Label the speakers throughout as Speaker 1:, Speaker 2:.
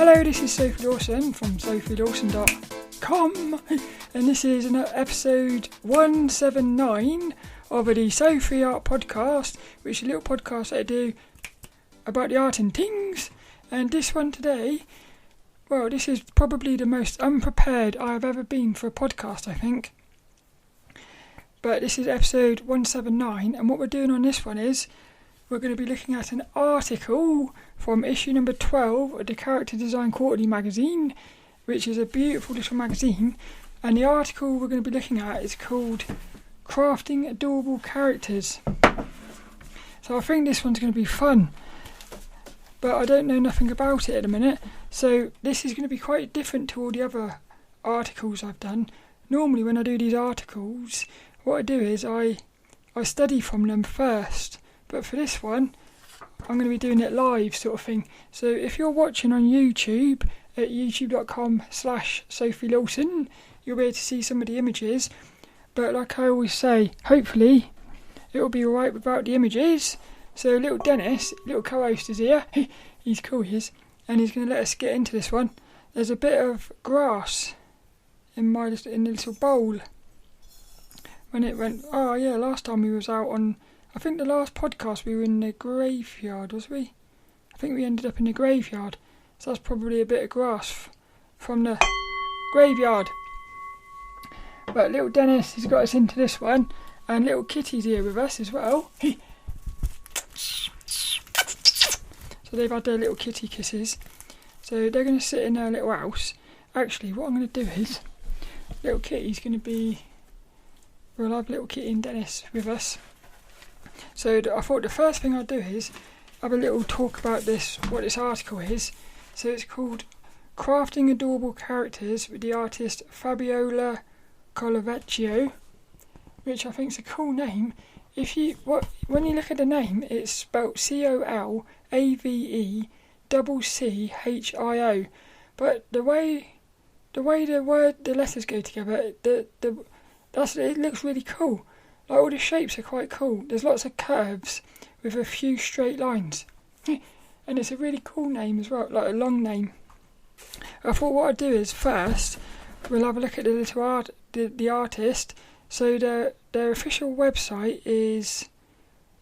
Speaker 1: Hello, this is Sophie Lawson from sophielawson.com, and this is episode 179 of the Sophie Art Podcast, which is a little podcast that I do about the art and things. And this one today, well, this is probably the most unprepared I have ever been for a podcast, I think. But this is episode 179, and what we're doing on this one is we're going to be looking at an article from issue number 12 of the Character Design Quarterly magazine, which is a beautiful little magazine. And the article we're going to be looking at is called Crafting Adorable Characters. So I think this one's going to be fun, but I don't know nothing about it at the minute. So this is going to be quite different to all the other articles I've done. Normally when I do these articles, what I do is I study from them first. But for this one, I'm going to be doing it live sort of thing. So if you're watching on YouTube at youtube.com/Sophie Lawson, you'll be able to see some of the images. But like I always say, hopefully it will be alright without the images. So little Dennis, little co-host is here. He's cool, he is. And he's going to let us get into this one. There's a bit of grass in the little bowl. When it went, oh yeah, last time we was out on, I think the last podcast we were in the graveyard, was we? I think we ended up in the graveyard. So that's probably a bit of grass from the graveyard. But little Dennis has got us into this one. And little Kitty's here with us as well. So they've had their little kitty kisses. So they're going to sit in their little house. Actually, what I'm going to do is, little Kitty's going to be, we'll have little Kitty and Dennis with us. So I thought the first thing I'd do is have a little talk about what this article is. So it's called Crafting Adorable Characters with the artist Fabiola Colavecchio, which I think is a cool name. When you look at the name, it's spelt COLAVECCHIO, but the way the letters go together, it looks really cool. Like all the shapes are quite cool. There's lots of curves with a few straight lines. And it's a really cool name as well, like a long name. I thought what I'd do is first, we'll have a look at the little the artist. So their official website it's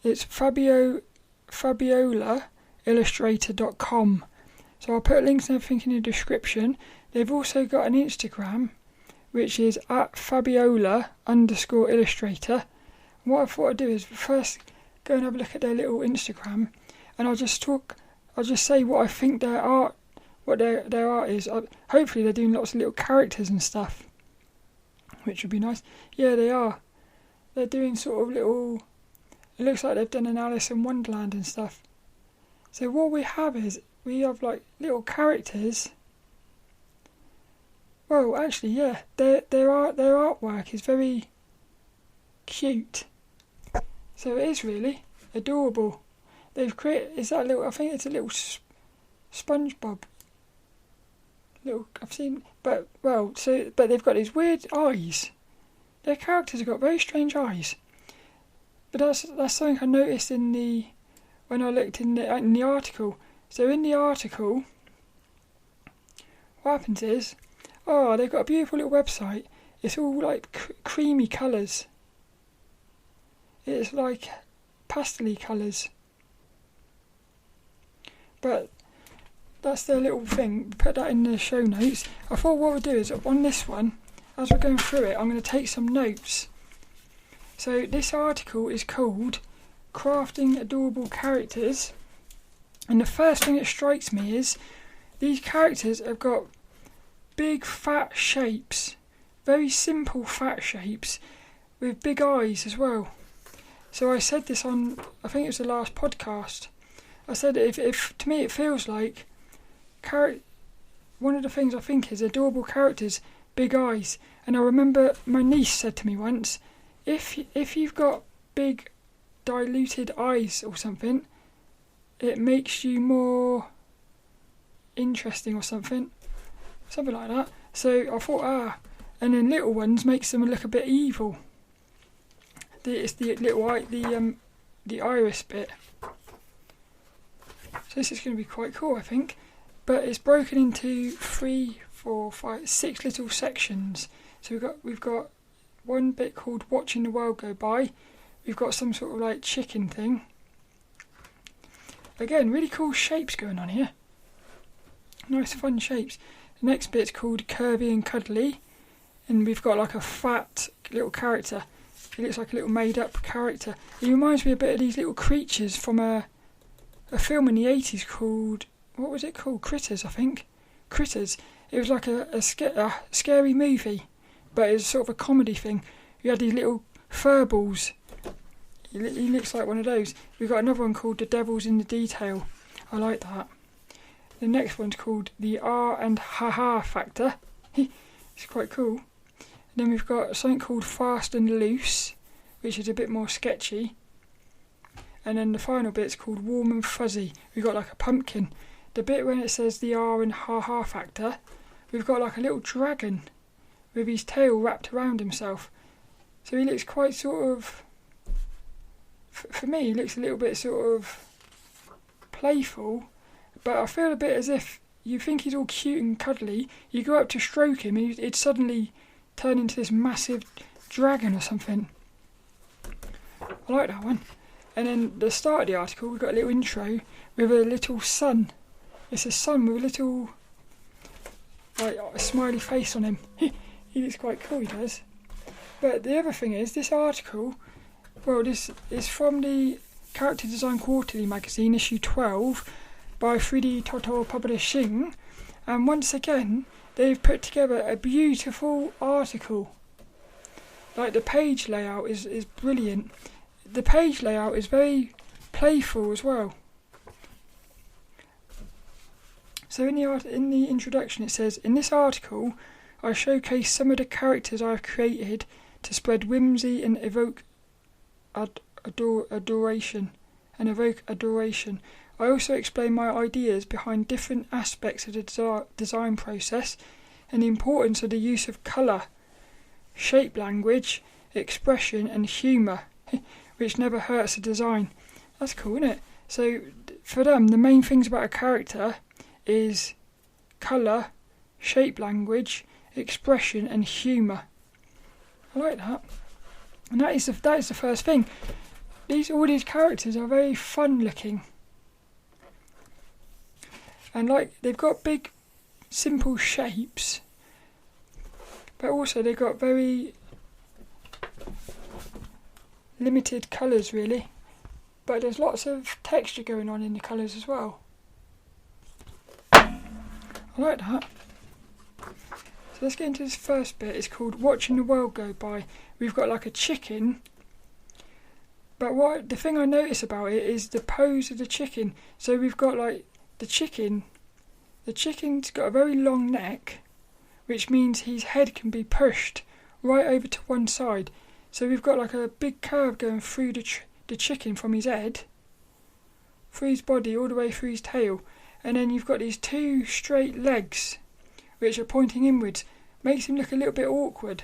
Speaker 1: FabiolaIllustrator.com. So I'll put links and everything in the description. They've also got an Instagram, which is at Fabiola_Illustrator. And what I thought I'd do is first go and have a look at their little Instagram, and I'll just say what I think their art is. Hopefully they're doing lots of little characters and stuff, which would be nice. Yeah, they are. They're doing sort of little, it looks like they've done an Alice in Wonderland and stuff. So what we have like little characters. Well, actually, yeah, their artwork is very cute. So it is really adorable. They've created, I think it's a little SpongeBob. I've seen, but they've got these weird eyes. Their characters have got very strange eyes. But that's something I noticed when I looked in the article. So in the article, what happens is, they've got a beautiful little website. It's all like creamy colours. It's like pastel-y colours. But that's their little thing. Put that in the show notes. I thought what we'll do is, on this one, as we're going through it, I'm going to take some notes. So this article is called Crafting Adorable Characters. And the first thing that strikes me is these characters have got big fat shapes. Very simple fat shapes with big eyes as well. So I said this on, I think it was the last podcast. I said if to me it feels like one of the things I think is adorable characters, big eyes. And I remember my niece said to me once, if you've got big diluted eyes or something, it makes you more interesting or something like that. So I thought, and then little ones makes them look a bit evil. It's the little eye, the iris bit. So this is going to be quite cool, I think. but it's broken into 3, 4, 5, 6 little sections. So we've got one bit called Watching the World Go By. We've got some sort of like chicken thing. Again, really cool shapes going on here. Nice fun shapes. The next bit's called Kirby and Cuddly, and we've got like a fat little character. He looks like a little made up character. He reminds me a bit of these little creatures from a film in the 80s called, what was it called? Critters, I think. Critters. It was like a scary movie, but it was sort of a comedy thing. You had these little fur balls. He looks like one of those. We've got another one called The Devil's in the Detail. I like that. The next one's called The R and Ha-Ha Factor. It's quite cool. And then we've got something called Fast and Loose, which is a bit more sketchy. And then the final bit's called Warm and Fuzzy. We've got like a pumpkin. The bit when it says the R and Ha-Ha Factor, we've got like a little dragon with his tail wrapped around himself. So he looks quite sort of, for me, he looks a little bit sort of playful, but I feel a bit as if you think he's all cute and cuddly, you go up to stroke him and it'd suddenly turn into this massive dragon or something. I like that one. And then the start of the article, we've got a little intro with a little sun. It's a sun with a little like a smiley face on him. He looks quite cool, he does. But the other thing is, this article, well, this is from the Character Design Quarterly magazine, issue 12, by 3D Toto Publishing, and once again, they've put together a beautiful article. Like, the page layout is brilliant. The page layout is very playful as well. So in the introduction it says, in this article, I showcase some of the characters I've created to spread whimsy and evoke adoration. I also explain my ideas behind different aspects of the design process and the importance of the use of colour, shape language, expression and humour, which never hurts a design. That's cool, isn't it? So for them, the main things about a character is colour, shape language, expression and humour. I like that. And that is the first thing. All these characters are very fun looking. And like, they've got big, simple shapes, but also they've got very limited colours really. But there's lots of texture going on in the colours as well. I like that. So let's get into this first bit. It's called Watching the World Go By. We've got like a chicken. But the thing I notice about it is the pose of the chicken. So we've got like the chicken. The chicken's got a very long neck, which means his head can be pushed right over to one side. So we've got like a big curve going through the chicken from his head, through his body, all the way through his tail. And then you've got these two straight legs, which are pointing inwards. Makes him look a little bit awkward,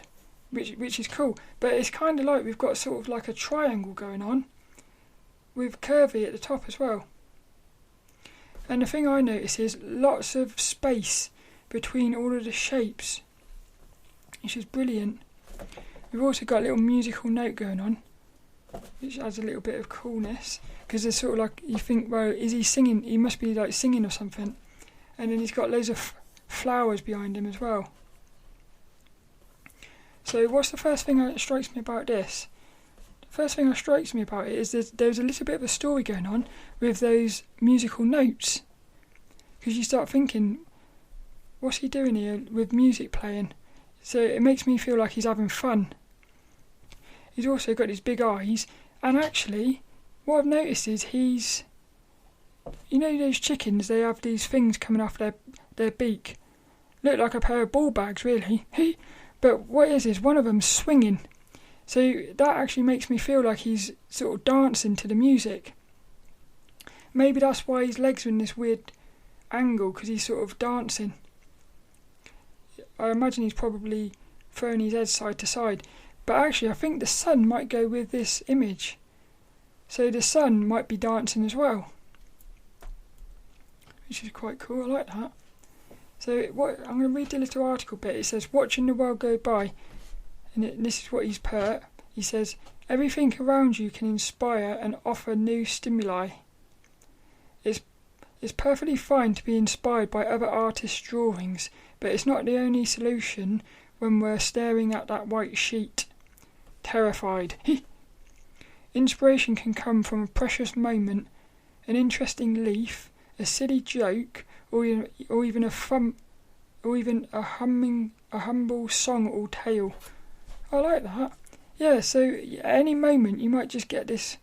Speaker 1: which is cool. But it's kind of like we've got sort of like a triangle going on, with curvy at the top as well. And the thing I notice is lots of space between all of the shapes, which is brilliant. We've also got a little musical note going on, which adds a little bit of coolness, because there's sort of like, you think, well, is he singing? He must be like singing or something. And then he's got loads of flowers behind him as well. So what's the first thing that strikes me about this? The first thing that strikes me about it is there's a little bit of a story going on with those musical notes. Because you start thinking, what's he doing here with music playing? So it makes me feel like he's having fun. He's also got his big eyes, and actually, what I've noticed is he's, you know those chickens, they have these things coming off their beak. Look like a pair of ball bags, really. But what it is one of them's swinging. So that actually makes me feel like he's sort of dancing to the music. Maybe that's why his legs are in this weird angle, because he's sort of dancing. I imagine he's probably throwing his head side to side. But actually, I think the sun might go with this image. So the sun might be dancing as well, which is quite cool. I like that. So I'm going to read the little article bit. It says, watching the world go by. And this is what he's put. He says, everything around you can inspire and offer new stimuli. It's perfectly fine to be inspired by other artists' drawings, but it's not the only solution when we're staring at that white sheet, terrified. Inspiration can come from a precious moment, an interesting leaf, a silly joke, or even a humble song or tale. I like that. Yeah, so at any moment you might just get this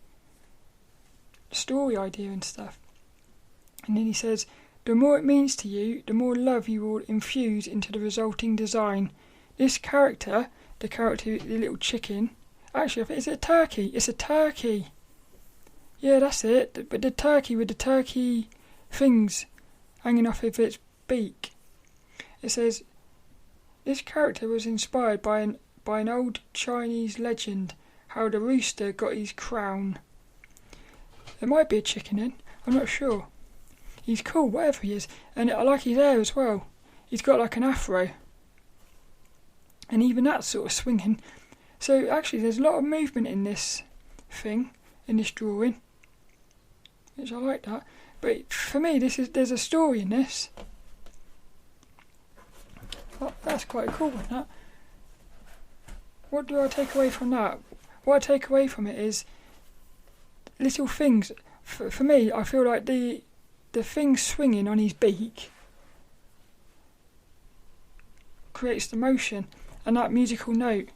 Speaker 1: story idea and stuff. And then he says, the more it means to you, the more love you will infuse into the resulting design. This character, the little chicken, actually I think, is it a turkey? It's a turkey. Yeah, that's it. But the turkey with the turkey things hanging off of its beak. It says, this character was inspired by an old Chinese legend, how the rooster got his crown. There might be a chicken in, I'm not sure. He's cool, whatever he is, and I like his hair as well. He's got like an afro, and even that's sort of swinging. So actually there's a lot of movement in this thing, in this drawing, which I like that. But for me, there's a story in this. Oh, that's quite a cool one, that. What do I take away from that? What I take away from it is little things. For me, I feel like the thing swinging on his beak creates the motion, and that musical note,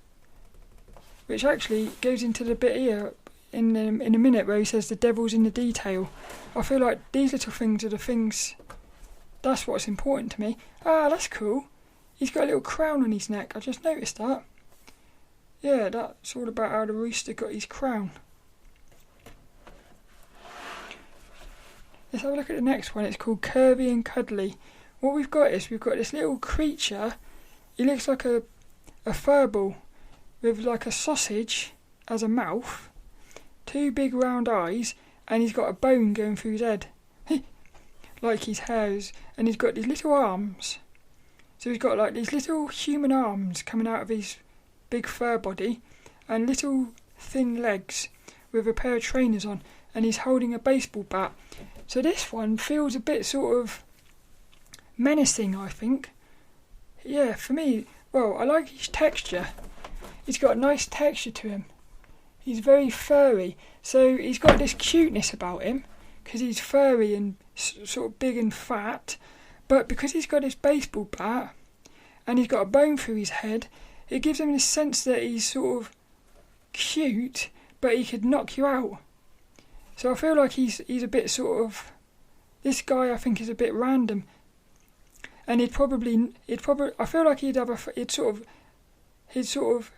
Speaker 1: which actually goes into the bit here in a minute where he says the devil's in the detail. I feel like these little things are the things, that's what's important to me. Ah, that's cool. He's got a little crown on his neck, I just noticed that. Yeah, that's all about how the rooster got his crown. Let's have a look at the next one. It's called Kirby and Cuddly. What we've got is, we've got this little creature. He looks like a fur ball with like a sausage as a mouth, two big round eyes, and he's got a bone going through his head. Like his hairs, and he's got these little arms. So he's got like these little human arms coming out of his big fur body, and little thin legs with a pair of trainers on, and he's holding a baseball bat. So this one feels a bit sort of menacing, I think. Yeah, for me, well, I like his texture. He's got a nice texture to him. He's very furry, so he's got this cuteness about him because he's furry and sort of big and fat, but because he's got this baseball bat and he's got a bone through his head, it gives him this sense that he's sort of cute, but he could knock you out. So I feel like he's a bit sort of, this guy I think is a bit random, and he'd probably I feel like he'd sort of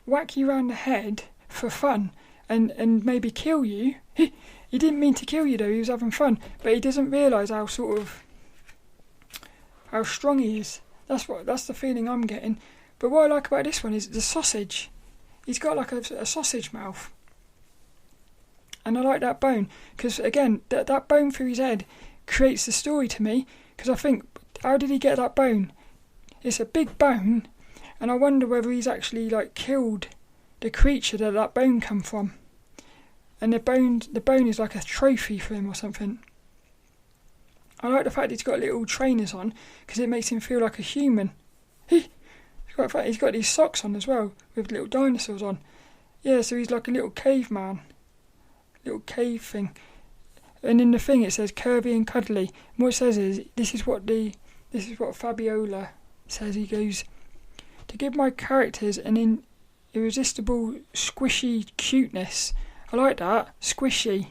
Speaker 1: whack you around the head for fun and maybe kill you. He didn't mean to kill you though, he was having fun, but he doesn't realise how strong he is. That's the feeling I'm getting. But what I like about this one is the sausage. He's got like a sausage mouth. And I like that bone, because again, that bone through his head creates the story to me, because I think, how did he get that bone? It's a big bone, and I wonder whether he's actually like killed the creature that bone come from. And the bone is like a trophy for him or something. I like the fact he's got little trainers on, because it makes him feel like a human. He's got these socks on as well, with little dinosaurs on. Yeah, so he's like a little caveman. Little cave thing. And in the thing it says Kirby and Cuddly. And what it says is, this is what Fabiola says. He goes, to give my characters an irresistible squishy cuteness. I like that, squishy.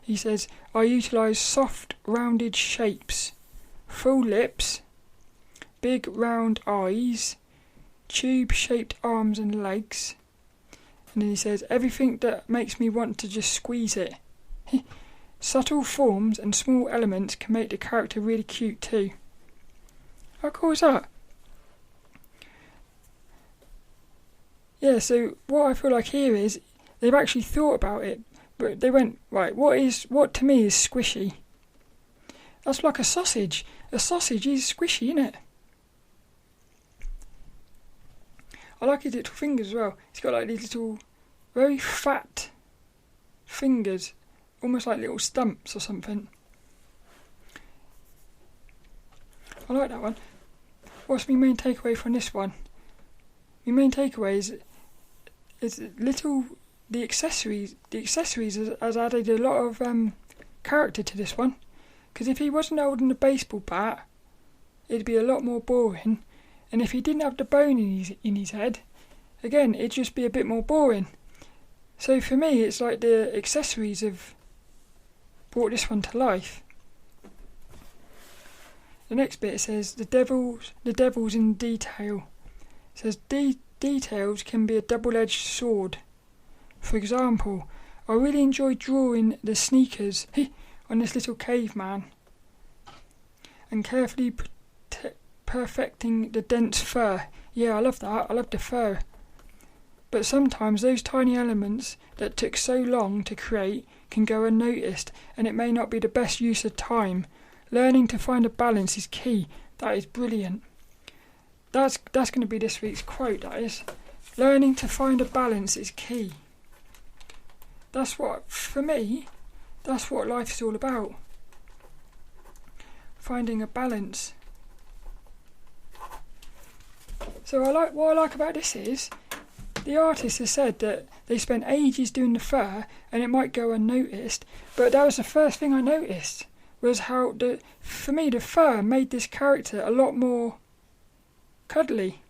Speaker 1: He says, I utilise soft rounded shapes, full lips, big round eyes, tube shaped arms and legs. And then he says, everything that makes me want to just squeeze it. Subtle forms and small elements can make the character really cute too. How cool is that? Yeah, so what I feel like here is, they've actually thought about it, but they went, right, what to me is squishy? That's like a sausage. A sausage is squishy, isn't it? I like his little fingers as well. He's got like these little, very fat fingers, almost like little stumps or something. I like that one. What's my main takeaway from this one? My main takeaway is the accessories. The accessories has added a lot of character to this one. Because if he wasn't holding a baseball bat, it'd be a lot more boring. And if he didn't have the bone in his head, again, it'd just be a bit more boring. So for me, it's like the accessories have brought this one to life. The next bit says the devil's in detail. It says details can be a double-edged sword. For example, I really enjoyed drawing the sneakers on this little caveman and carefully perfecting the dense fur. Yeah, I love that. I love the fur. But sometimes those tiny elements that took so long to create can go unnoticed, and it may not be the best use of time. Learning to find a balance is key. That is brilliant. That's going to be this week's quote, that is. Learning to find a balance is key. That's what, for me, that's what life is all about. Finding a balance. So what I like about this is, the artist has said that they spent ages doing the fur and it might go unnoticed, but that was the first thing I noticed, was how, for me, the fur made this character a lot more cuddly.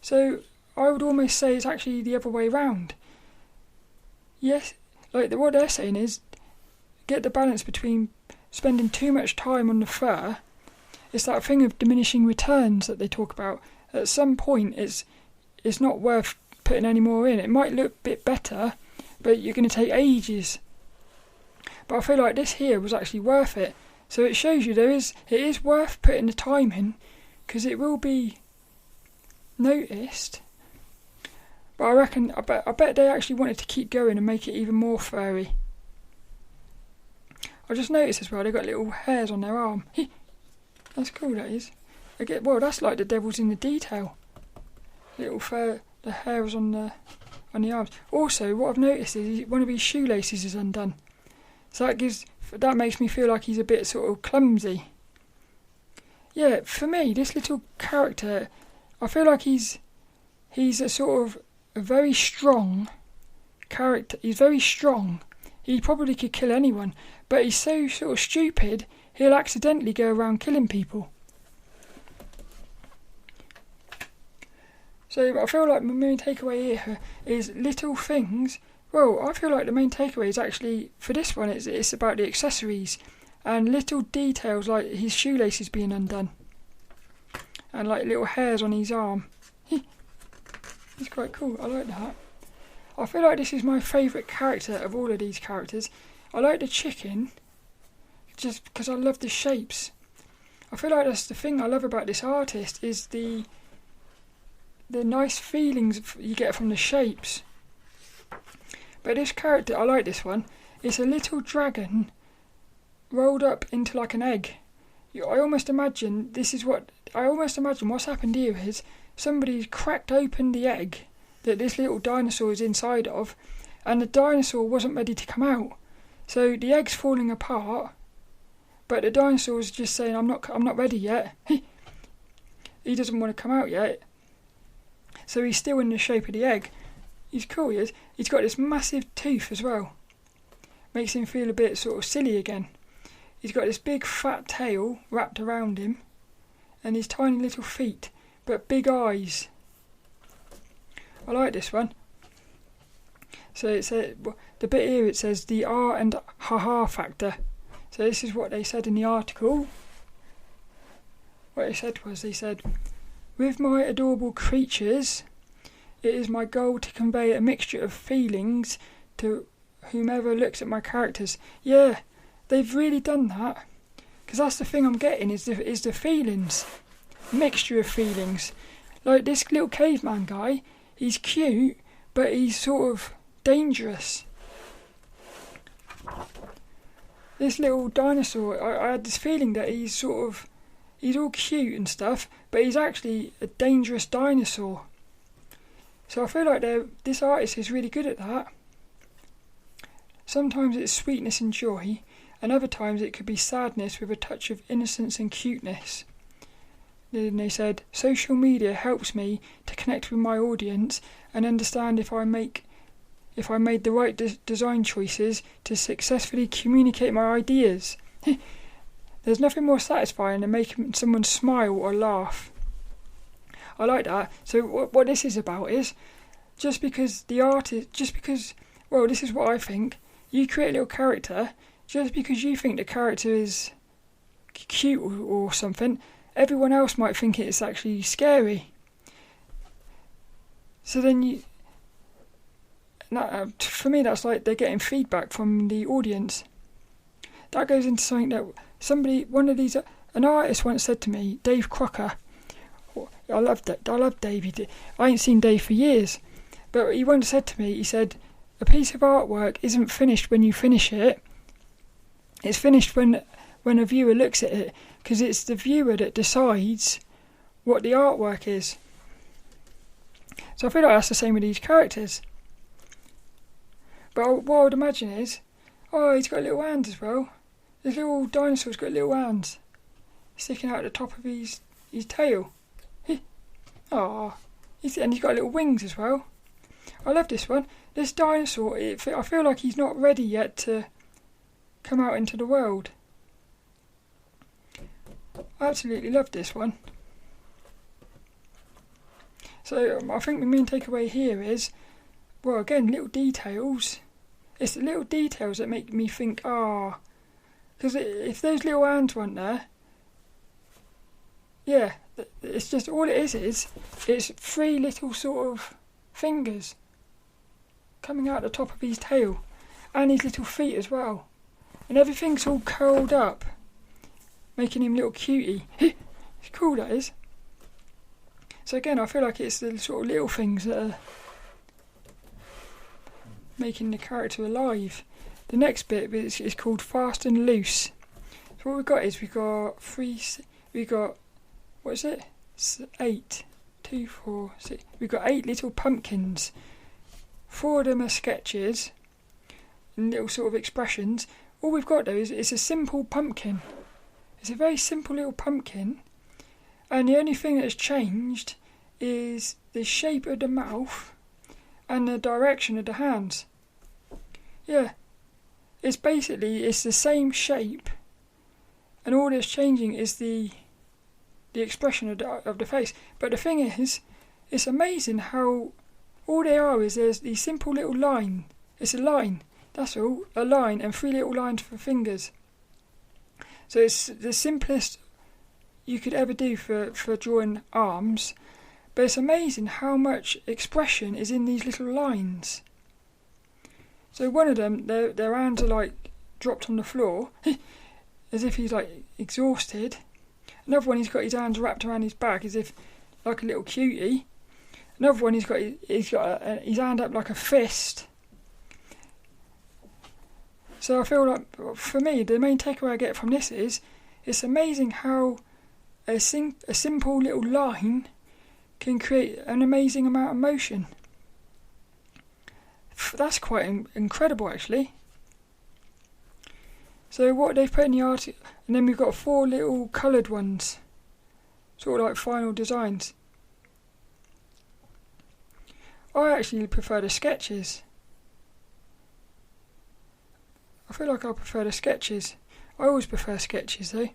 Speaker 1: So I would almost say it's actually the other way round. Yes, like what they're saying is, get the balance between spending too much time on the fur. It's that thing of diminishing returns that they talk about. At some point, it's not worth putting any more in. It might look a bit better, but you're going to take ages. But I feel like this here was actually worth it. So it shows you it is worth putting the time in, because it will be noticed. But I bet they actually wanted to keep going and make it even more furry. I just noticed as well, they've got little hairs on their arm. That's cool, that is. Well, that's like the devil's in the detail. Little fur, the hair was on the arms. Also, what I've noticed is one of his shoelaces is undone. So that makes me feel like he's a bit sort of clumsy. Yeah, for me, this little character, I feel like he's a sort of a very strong character. He's very strong. He probably could kill anyone, but he's so sort of stupid, he'll accidentally go around killing people. So I feel like my main takeaway here is little things. Well, I feel like the main takeaway is actually, for this one, it's about the accessories and little details like his shoelaces being undone and like little hairs on his arm. It's quite cool, I like that. I feel like this is my favourite character of all of these characters. I like the chicken just because I love the shapes. I feel like that's the thing I love about this artist, is the nice feelings you get from the shapes. But this character, I like this one. It's a little dragon rolled up into like an egg. I almost imagine what's happened here is somebody's cracked open the egg that this little dinosaur is inside of, and the dinosaur wasn't ready to come out. So the egg's falling apart, but the dinosaur's just saying, I'm not ready yet. He doesn't want to come out yet. So he's still in the shape of the egg. He's cool, he is. He's got this massive tooth as well. Makes him feel a bit sort of silly again. He's got this big fat tail wrapped around him, and his tiny little feet, but big eyes. I like this one. So it said, the bit here it says the R and ha-ha factor. So this is what they said in the article. What they said, with my adorable creatures, it is my goal to convey a mixture of feelings to whomever looks at my characters. Yeah, they've really done that. Because that's the thing I'm getting, is the feelings. Mixture of feelings. Like this little caveman guy, he's cute, but he's sort of dangerous. this little dinosaur, I had this feeling that he's all cute and stuff, but he's actually a dangerous dinosaur. So I feel like this artist is really good at that. Sometimes it's sweetness and joy, and other times it could be sadness with a touch of innocence and cuteness. Then they said, social media helps me to connect with my audience and understand if I made the right design choices to successfully communicate my ideas. There's nothing more satisfying than making someone smile or laugh. I like that. So what this is about is, this is what I think. You create a little character, just because you think the character is cute or something, everyone else might think it's actually scary. So then for me, that's like they're getting feedback from the audience. That goes into something that an artist once said to me, Dave Crocker. I love Dave. I ain't seen Dave for years, but he once said to me, he said, a piece of artwork isn't finished when you finish it. It's finished when a viewer looks at it, because it's the viewer that decides what the artwork is. So I feel like that's the same with these characters. But what I would imagine is, he's got little hands as well. This little dinosaur's got little hands sticking out the top of his tail. And he's got little wings as well. I love this one. This dinosaur, I feel like he's not ready yet to come out into the world. I absolutely love this one. So I think the main takeaway here is, well, again, little details. It's the little details that make me think, because if those little hands weren't there, it's just, all it is it's 3 little sort of fingers coming out the top of his tail, and his little feet as well, and everything's all curled up, making him little cutie. It's cool, that is. So again, I feel like it's the sort of little things that are making the character alive. The next bit is called Fast and Loose. So what we've got is what is it? 8, 2, 4, 6. We've got 8 little pumpkins. 4 of them are sketches and little sort of expressions. All we've got though is it's a simple pumpkin. It's a very simple little pumpkin, and the only thing that's changed is the shape of the mouth and the direction of the hands. It's the same shape, and all that's changing is the expression of the face. But the thing is, it's amazing how all they are is there's these simple little line. It's a line, that's all, a line and 3 little lines for fingers. So it's the simplest you could ever do for drawing arms, but it's amazing how much expression is in these little lines. So one of them, their hands are like dropped on the floor, as if he's like exhausted. Another one, he's got his hands wrapped around his back as if like a little cutie. Another one, he's got his hand up like a fist. So I feel like, for me, the main takeaway I get from this is, it's amazing how a simple little line can create an amazing amount of motion. That's quite incredible, actually. So what they've put in the art, and then we've got 4 little coloured ones, sort of like final designs. I actually prefer the sketches. I feel like I prefer the sketches. I always prefer sketches though.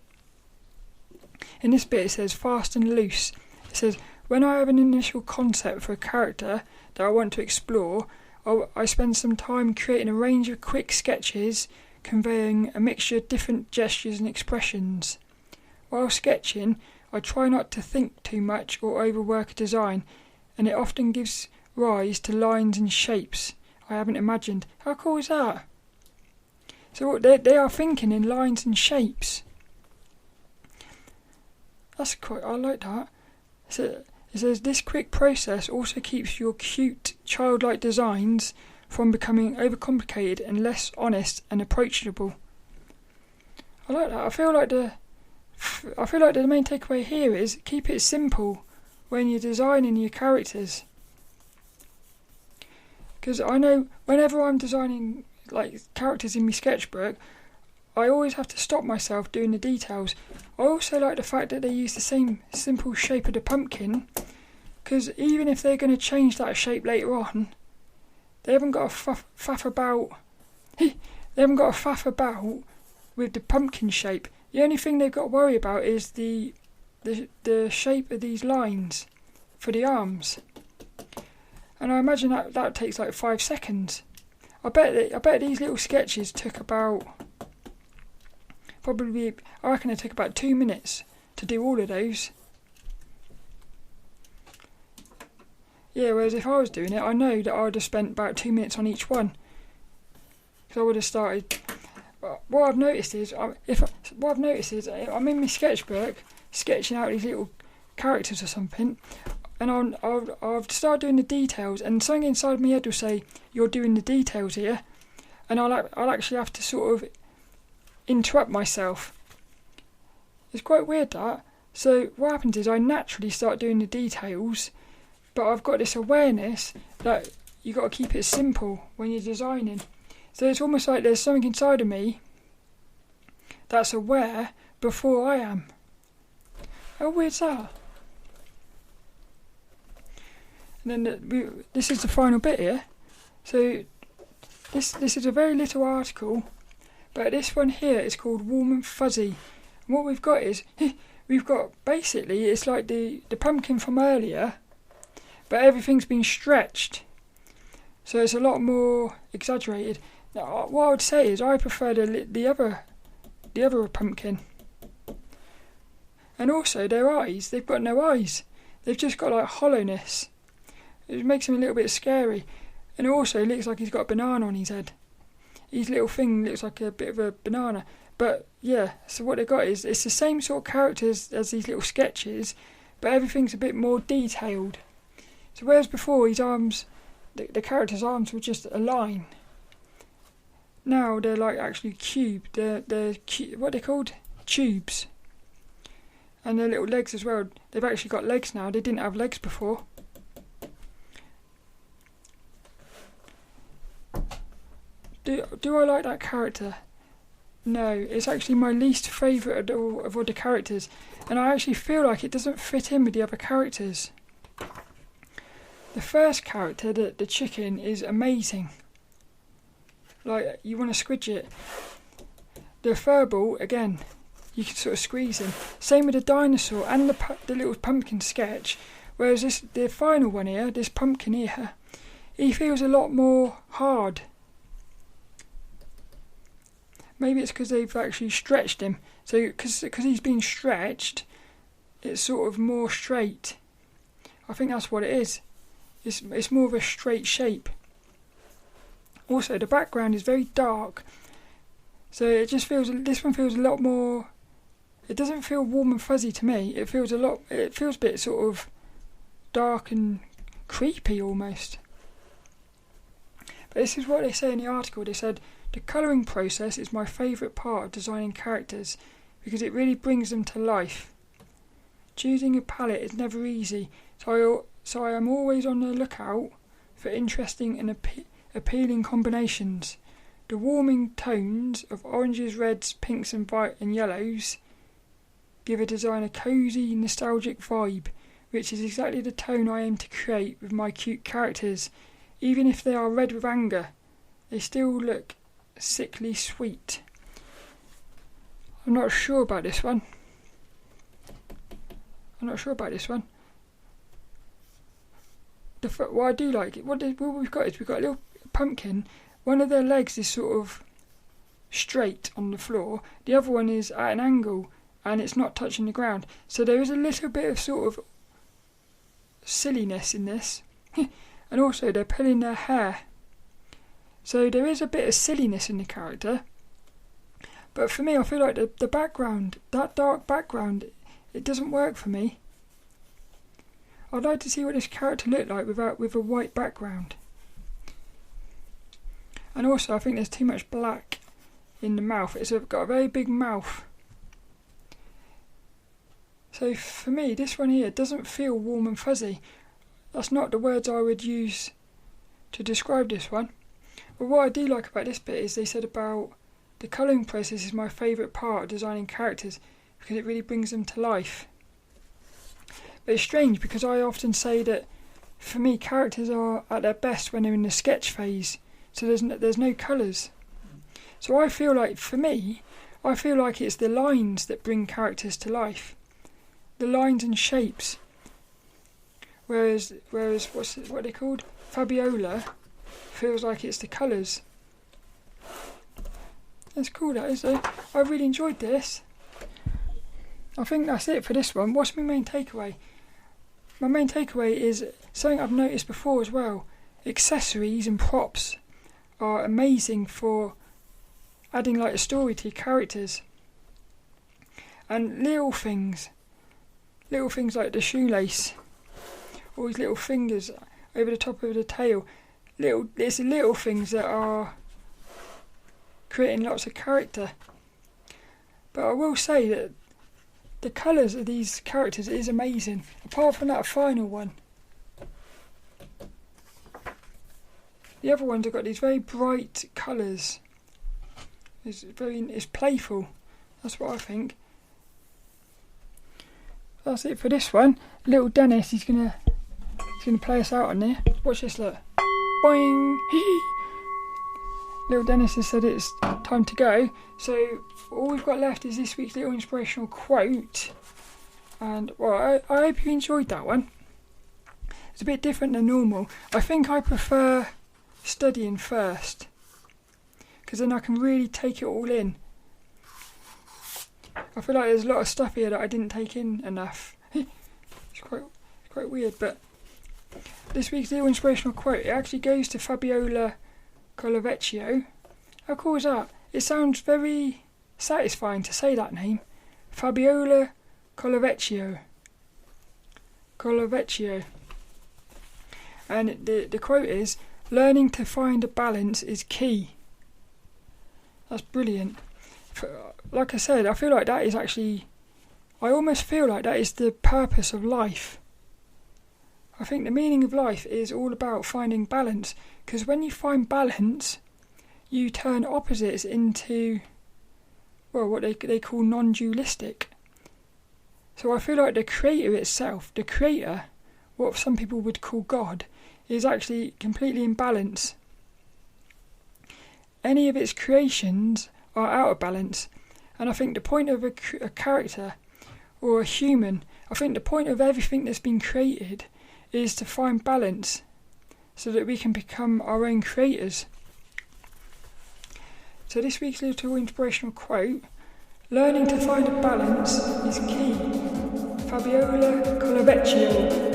Speaker 1: In this bit it says fast and loose. It says, when I have an initial concept for a character that I want to explore, I spend some time creating a range of quick sketches conveying a mixture of different gestures and expressions. While sketching, I try not to think too much or overwork a design, and it often gives rise to lines and shapes I haven't imagined. How cool is that? So they are thinking in lines and shapes. I like that. So it says, this quick process also keeps your cute, childlike designs from becoming overcomplicated and less honest and approachable. I like that. I feel like the main takeaway here is keep it simple when you're designing your characters. Because I know whenever I'm designing like characters in my sketchbook, I always have to stop myself doing the details. I also like the fact that they use the same simple shape of the pumpkin, because even if they're going to change that shape later on, they haven't got to faff about. They haven't got to faff about with the pumpkin shape. The only thing they've got to worry about is the shape of these lines for the arms. And I imagine that takes like 5 seconds. I bet these little sketches took about I reckon it took about 2 minutes to do all of those. Yeah, whereas if I was doing it, I know that I would have spent about 2 minutes on each one. Because I would have started. What I've noticed is I'm in my sketchbook sketching out these little characters or something, and I've started doing the details, and something inside my head will say, "You're doing the details here," and I'll actually have to sort of interrupt myself. It's quite weird that. So what happens is I naturally start doing the details, but I've got this awareness that you got to keep it simple when you're designing. So it's almost like there's something inside of me that's aware before I am. How weird's that? And then this is the final bit here. So this is a very little article, but this one here is called Warm and Fuzzy. And what we've got is, basically, it's like the pumpkin from earlier, but everything's been stretched. So it's a lot more exaggerated. Now, what I would say is I prefer the other pumpkin. And also their eyes, they've got no eyes. They've just got like hollowness. It makes him a little bit scary. And also it looks like he's got a banana on his head. His little thing looks like a bit of a banana. But yeah, so what they've got is it's the same sort of characters as these little sketches, but everything's a bit more detailed. So whereas before his arms, the character's arms were just a line, now they're like actually cubed. They're what they're called? Tubes. And their little legs as well. They've actually got legs now. They didn't have legs before. Do I like that character? No, it's actually my least favourite of all the characters, and I actually feel like it doesn't fit in with the other characters. The first character, the chicken, is amazing. Like, you want to squidge it. The fur ball, again, you can sort of squeeze him. Same with the dinosaur and the little pumpkin sketch. Whereas the final one here, this pumpkin here, he feels a lot more hard. Maybe it's because they've actually stretched him. So, because he's been stretched, it's sort of more straight. I think that's what it is. It's more of a straight shape. Also, the background is very dark. So it just feels, this one feels a lot more, it doesn't feel warm and fuzzy to me. It feels a bit sort of dark and creepy almost. But this is what they say in the article. They said, the colouring process is my favourite part of designing characters because it really brings them to life. Choosing a palette is never easy, so I am always on the lookout for interesting and appealing combinations. The warming tones of oranges, reds, pinks and yellows give a design a cosy, nostalgic vibe, which is exactly the tone I aim to create with my cute characters. Even if they are red with anger, they still look sickly sweet. I'm not sure about this one. What I do like, what we've got is we've got a little pumpkin. One of their legs is sort of straight on the floor. The other one is at an angle and it's not touching the ground. So there is a little bit of sort of silliness in this. And also they're pulling their hair. So there is a bit of silliness in the character. But for me, I feel like the background, that dark background, it doesn't work for me. I'd like to see what this character looked like with a white background. And also, I think there's too much black in the mouth. It's got a very big mouth. So for me, this one here doesn't feel warm and fuzzy. That's not the words I would use to describe this one. But what I do like about this bit is they said about the colouring process is my favourite part of designing characters because it really brings them to life. But it's strange because I often say that for me characters are at their best when they're in the sketch phase, so there's no colours. So I feel like it's the lines that bring characters to life. The lines and shapes. Whereas what are they called? Fabiola feels like it's the colours. That's cool, that is though. I really enjoyed this. I think that's it for this one. What's my main takeaway? My main takeaway is something I've noticed before as well. Accessories and props are amazing for adding like a story to your characters. And little things like the shoelace, all these little fingers over the top of the tail. It's the little things that are creating lots of character. But I will say that the colours of these characters is amazing, apart from that final one. The other ones have got these very bright colours. It's playful. That's what I think. That's it for this one. Little Dennis, he's gonna play us out on there. Watch this, look. Boing! Little Dennis has said it's time to go. So all we've got left is this week's little inspirational quote. And well, I hope you enjoyed that one. It's a bit different than normal. I think I prefer studying first, because then I can really take it all in. I feel like there's a lot of stuff here that I didn't take in enough. It's quite weird, but this week's little inspirational quote, it actually goes to Fabiola Colavecchio. How cool is that? It sounds very satisfying to say that name. Fabiola Colavecchio. And the quote is, "Learning to find a balance is key." That's brilliant. Like I said, I feel like that is actually, I almost feel like that is the purpose of life. I think the meaning of life is all about finding balance, because when you find balance, you turn opposites into, well, what they call non-dualistic. So I feel like the creator itself, the creator, what some people would call God, is actually completely in balance. Any of its creations are out of balance. And I think the point of a character or a human, I think the point of everything that's been created is to find balance so that we can become our own creators. So this week's little inspirational quote, "Learning to find a balance is key." Fabiola Colavecchio.